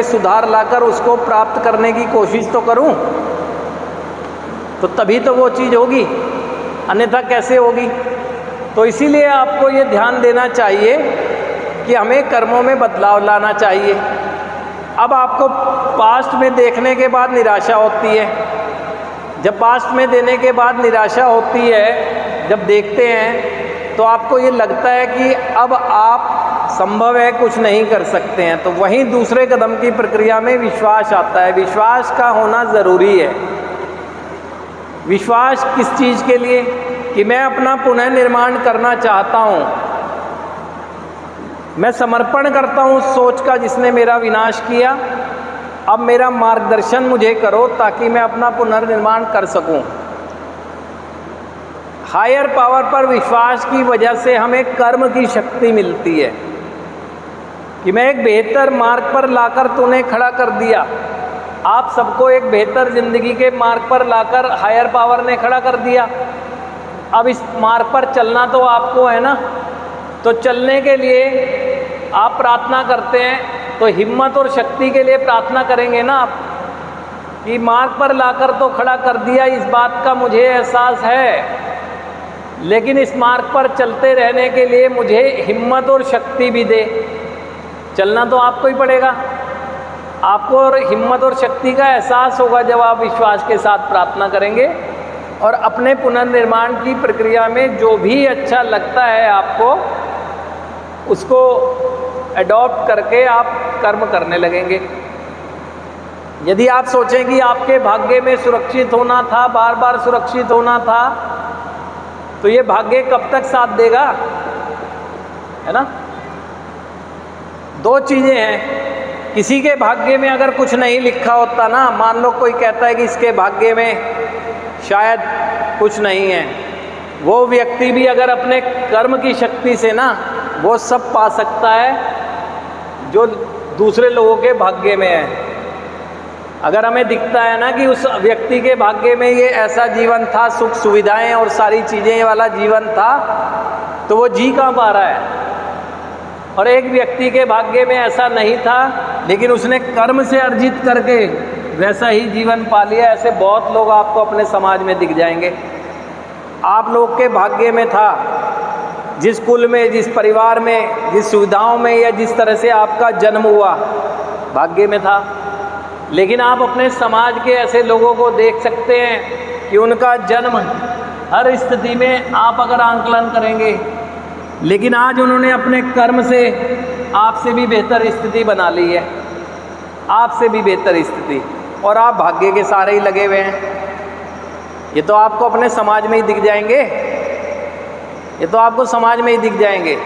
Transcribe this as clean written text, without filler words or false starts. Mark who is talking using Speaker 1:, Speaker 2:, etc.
Speaker 1: में सुधार लाकर उसको प्राप्त करने की कोशिश तो करूं, तो तभी तो वो चीज़ होगी, अन्यथा कैसे होगी। तो इसीलिए आपको ये ध्यान देना चाहिए कि हमें कर्मों में बदलाव लाना चाहिए। अब आपको पास्ट में देखने के बाद निराशा होती है। जब पास्ट में देने के बाद निराशा होती है, जब देखते हैं तो आपको ये लगता है कि अब आप संभव है कुछ नहीं कर सकते हैं, तो वहीं दूसरे कदम की प्रक्रिया में विश्वास आता है। विश्वास का होना ज़रूरी है। विश्वास किस चीज़ के लिए? कि मैं अपना पुनर्निर्माण करना चाहता हूँ, मैं समर्पण करता हूँ उस सोच का जिसने मेरा विनाश किया। अब मेरा मार्गदर्शन मुझे करो ताकि मैं अपना पुनर्निर्माण कर सकूं। हायर पावर पर विश्वास की वजह से हमें कर्म की शक्ति मिलती है कि मैं एक बेहतर मार्ग पर लाकर तूने खड़ा कर दिया। आप सबको एक बेहतर ज़िंदगी के मार्ग पर लाकर हायर पावर ने खड़ा कर दिया। अब इस मार्ग पर चलना तो आपको है ना, तो चलने के लिए आप प्रार्थना करते हैं, तो हिम्मत और शक्ति के लिए प्रार्थना करेंगे ना आप कि मार्ग पर लाकर तो खड़ा कर दिया, इस बात का मुझे एहसास है, लेकिन इस मार्ग पर चलते रहने के लिए मुझे हिम्मत और शक्ति भी दे। चलना तो आपको ही पड़ेगा। आपको और हिम्मत और शक्ति का एहसास होगा जब आप विश्वास के साथ प्रार्थना करेंगे और अपने पुनर्निर्माण की प्रक्रिया में जो भी अच्छा लगता है आपको, उसको एडॉप्ट करके आप कर्म करने लगेंगे। यदि आप सोचें कि आपके भाग्य में सुरक्षित होना था, बार बार सुरक्षित होना था, तो ये भाग्य कब तक साथ देगा, है ना। दो चीज़ें हैं। किसी के भाग्य में अगर कुछ नहीं लिखा होता ना, मान लो कोई कहता है कि इसके भाग्य में शायद कुछ नहीं है, वो व्यक्ति भी अगर अपने कर्म की शक्ति से ना वो सब पा सकता है जो दूसरे लोगों के भाग्य में है। अगर हमें दिखता है ना कि उस व्यक्ति के भाग्य में ये ऐसा जीवन था, सुख सुविधाएं और सारी चीज़ें वाला जीवन था, तो वो जी कहाँ पा रहा है। और एक व्यक्ति के भाग्य में ऐसा नहीं था, लेकिन उसने कर्म से अर्जित करके वैसा ही जीवन पा लिया। ऐसे बहुत लोग आपको अपने समाज में दिख जाएंगे। आप लोग के भाग्य में था, जिस कुल में, जिस परिवार में, जिस सुविधाओं में या जिस तरह से आपका जन्म हुआ, भाग्य में था। लेकिन आप अपने समाज के ऐसे लोगों को देख सकते हैं कि उनका जन्म हर स्थिति में आप अगर आंकलन करेंगे, लेकिन आज उन्होंने अपने कर्म से आपसे भी बेहतर स्थिति बना ली है, आपसे भी बेहतर स्थिति, और आप भाग्य के सहारे ही लगे हुए हैं। ये तो आपको अपने समाज में ही दिख जाएंगे, ये तो आपको समाज में ही दिख जाएंगे।